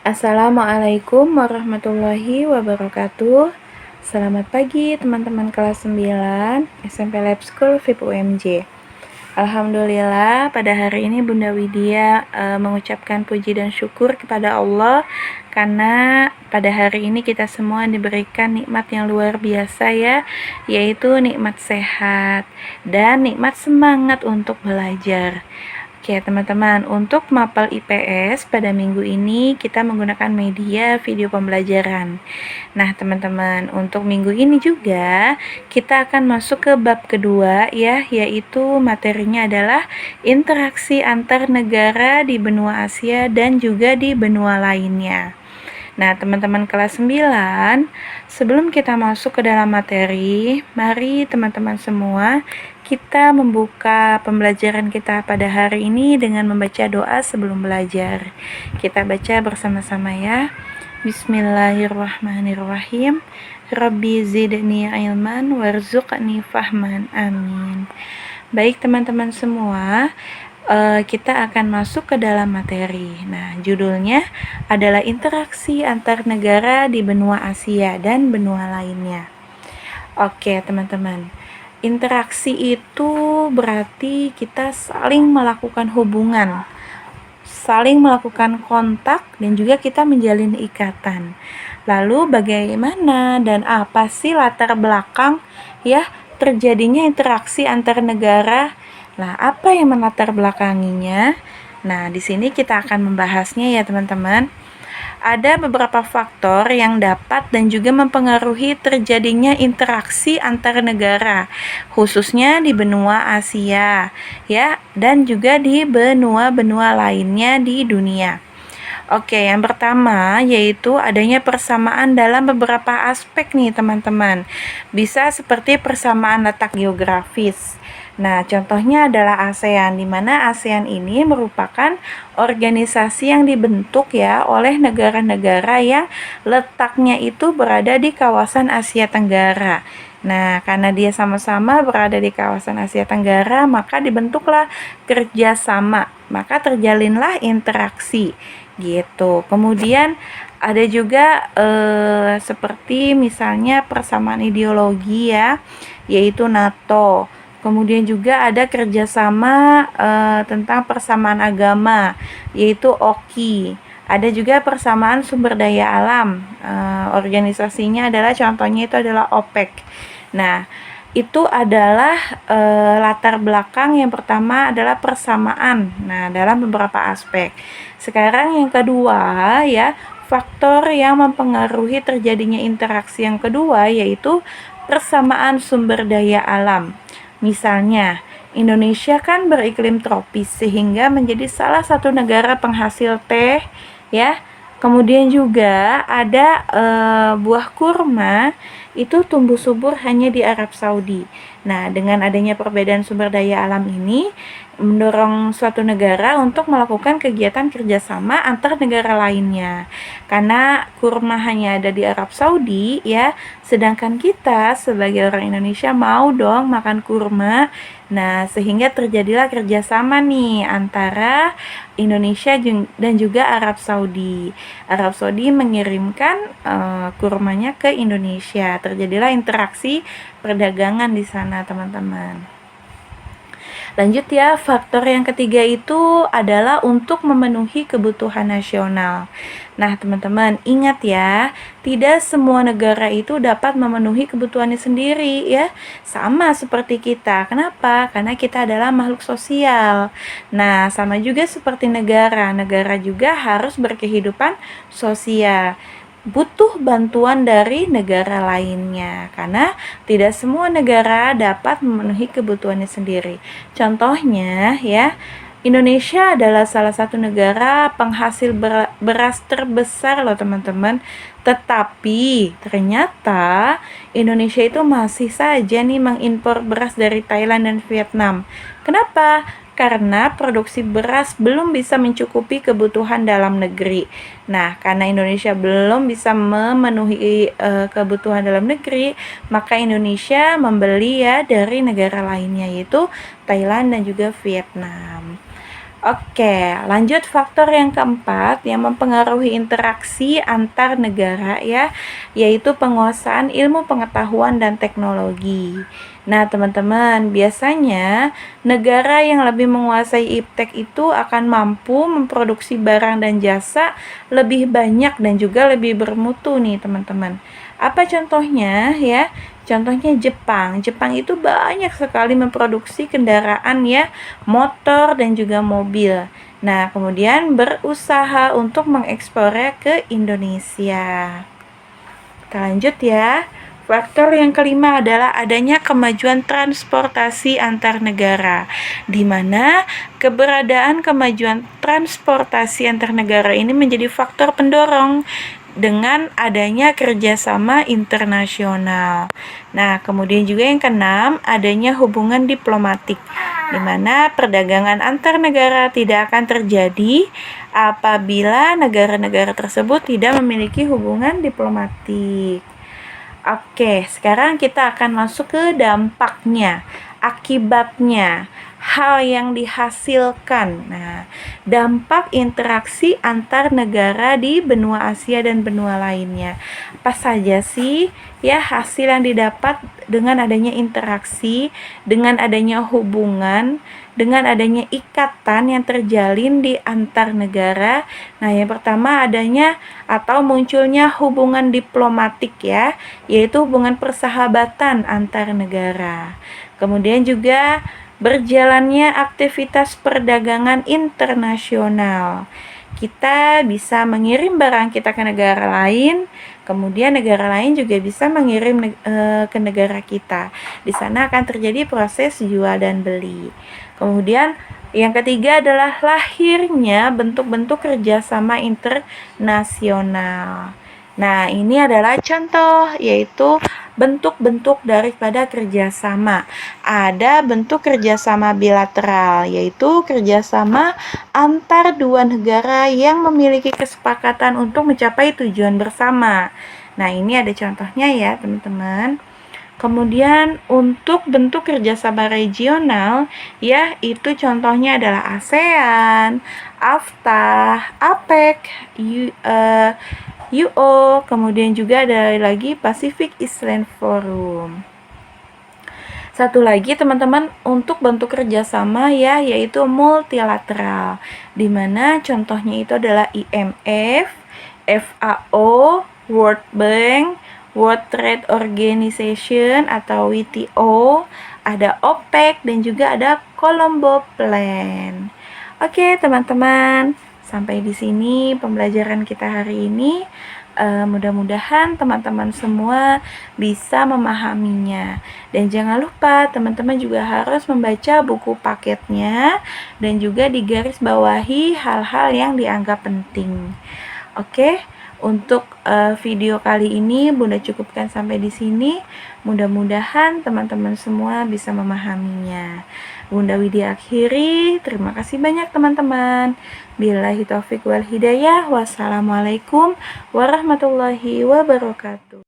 Assalamualaikum warahmatullahi wabarakatuh. Selamat pagi teman-teman kelas 9 SMP Lab School VIP UMJ. Alhamdulillah pada hari ini Bunda Widya mengucapkan puji dan syukur kepada Allah karena pada hari ini kita semua diberikan nikmat yang luar biasa ya, yaitu nikmat sehat dan nikmat semangat untuk belajar. Oke teman-teman, untuk mapel IPS pada minggu ini kita menggunakan media video pembelajaran. Nah teman-teman, untuk minggu ini juga kita akan masuk ke bab kedua ya, yaitu materinya adalah interaksi antar negara di benua Asia dan juga di benua lainnya. Nah, teman-teman kelas 9, sebelum kita masuk ke dalam materi, mari teman-teman semua kita membuka pembelajaran kita pada hari ini dengan membaca doa sebelum belajar. Kita baca bersama-sama ya. Bismillahirrahmanirrahim. Rabbi zidni ilman warzuqni fahman. Amin. Baik teman-teman semua, kita akan masuk ke dalam materi. Nah, judulnya adalah interaksi antar negara di benua Asia dan benua lainnya. Oke, teman-teman. Interaksi itu berarti kita saling melakukan hubungan, saling melakukan kontak, dan juga kita menjalin ikatan. Lalu bagaimana dan apa sih latar belakang ya terjadinya interaksi antar negara? Nah, apa yang melatar belakanginya? Nah, di sini kita akan membahasnya ya, teman-teman. Ada beberapa faktor yang dapat dan juga mempengaruhi terjadinya interaksi antar negara, khususnya di benua Asia, ya, dan juga di benua-benua lainnya di dunia. Oke, yang pertama yaitu adanya persamaan dalam beberapa aspek nih, teman-teman. Bisa seperti persamaan letak geografis. Nah, contohnya adalah ASEAN, di mana ASEAN ini merupakan organisasi yang dibentuk ya oleh negara-negara yang letaknya itu berada di kawasan Asia Tenggara. Nah, karena dia sama-sama berada di kawasan Asia Tenggara, maka dibentuklah kerjasama, maka terjalinlah interaksi gitu. Kemudian ada juga seperti misalnya persamaan ideologi ya, yaitu NATO. Kemudian juga ada kerjasama tentang persamaan agama, yaitu OKI. Ada juga persamaan sumber daya alam. Organisasinya adalah contohnya itu adalah OPEC. Nah, itu adalah latar belakang yang pertama adalah persamaan. Nah, dalam beberapa aspek. Sekarang yang kedua ya, faktor yang mempengaruhi terjadinya interaksi yang kedua yaitu persamaan sumber daya alam. Misalnya, Indonesia kan beriklim tropis sehingga menjadi salah satu negara penghasil teh ya. Kemudian juga ada buah kurma itu tumbuh subur hanya di Arab Saudi. Nah, dengan adanya perbedaan sumber daya alam ini mendorong suatu negara untuk melakukan kegiatan kerjasama antar negara lainnya. Karena kurma hanya ada di Arab Saudi ya, sedangkan kita sebagai orang Indonesia mau dong makan kurma. Nah, sehingga terjadilah kerjasama nih antara Indonesia dan juga Arab Saudi. Arab Saudi mengirimkan kurmanya ke Indonesia. Terjadilah interaksi perdagangan di sana, teman-teman. Lanjut ya, faktor yang ketiga itu adalah untuk memenuhi kebutuhan nasional. Nah, teman-teman, ingat ya, tidak semua negara itu dapat memenuhi kebutuhannya sendiri ya. Sama seperti kita. Kenapa? Karena kita adalah makhluk sosial. Nah, sama juga seperti negara. Negara juga harus berkehidupan sosial, butuh bantuan dari negara lainnya karena tidak semua negara dapat memenuhi kebutuhannya sendiri. Contohnya ya, Indonesia adalah salah satu negara penghasil beras terbesar loh teman-teman. Tetapi ternyata Indonesia itu masih saja nih mengimpor beras dari Thailand dan Vietnam. Kenapa? Karena produksi beras belum bisa mencukupi kebutuhan dalam negeri. Nah, karena Indonesia belum bisa memenuhi kebutuhan dalam negeri, maka Indonesia membeli ya dari negara lainnya yaitu Thailand dan juga Vietnam. Oke, lanjut faktor yang keempat yang mempengaruhi interaksi antar negara ya, yaitu penguasaan ilmu pengetahuan dan teknologi. Nah, teman-teman, biasanya negara yang lebih menguasai iptek itu akan mampu memproduksi barang dan jasa lebih banyak dan juga lebih bermutu nih, teman-teman. Apa contohnya ya? Contohnya Jepang. Jepang itu banyak sekali memproduksi kendaraan ya, motor dan juga mobil. Nah, kemudian berusaha untuk mengekspornya ke Indonesia. Kita lanjut ya. Faktor yang kelima adalah adanya kemajuan transportasi antar negara, di mana keberadaan kemajuan transportasi antar negara ini menjadi faktor pendorong dengan adanya kerjasama internasional. Nah, kemudian juga yang keenam, adanya hubungan diplomatik, di mana perdagangan antar negara tidak akan terjadi apabila negara-negara tersebut tidak memiliki hubungan diplomatik. Oke, sekarang kita akan masuk ke dampaknya, akibatnya, hal yang dihasilkan. Nah, dampak interaksi antar negara di benua Asia dan benua lainnya. Apa saja sih ya hasil yang didapat dengan adanya interaksi, dengan adanya hubungan, dengan adanya ikatan yang terjalin di antar negara. Nah, yang pertama adanya atau munculnya hubungan diplomatik ya, yaitu hubungan persahabatan antar negara. Kemudian juga berjalannya aktivitas perdagangan internasional. Kita bisa mengirim barang kita ke negara lain, kemudian negara lain juga bisa mengirim ke negara kita. Di sana akan terjadi proses jual dan beli. Kemudian yang ketiga adalah lahirnya bentuk-bentuk kerjasama internasional. Nah, ini adalah contoh, yaitu bentuk-bentuk daripada kerjasama. Ada bentuk kerjasama bilateral, yaitu kerjasama antar dua negara yang memiliki kesepakatan untuk mencapai tujuan bersama. Nah, ini ada contohnya ya, teman-teman. Kemudian untuk bentuk kerjasama regional, ya itu contohnya adalah ASEAN, AFTA, APEC, UO, kemudian juga ada lagi Pacific Island Forum. Satu lagi teman-teman untuk bentuk kerjasama ya, yaitu multilateral, di mana contohnya itu adalah IMF, FAO, World Bank, World Trade Organization atau WTO, ada OPEC dan juga ada Colombo Plan. Oke, teman-teman, sampai di sini pembelajaran kita hari ini. Mudah-mudahan teman-teman semua bisa memahaminya. Dan jangan lupa teman-teman juga harus membaca buku paketnya dan juga digarisbawahi hal-hal yang dianggap penting. Oke, untuk video kali ini Bunda cukupkan sampai di sini. Mudah-mudahan teman-teman semua bisa memahaminya. Bunda Widya akhiri. Terima kasih banyak teman-teman. Billahi taufiq wal hidayah. Wassalamualaikum warahmatullahi wabarakatuh.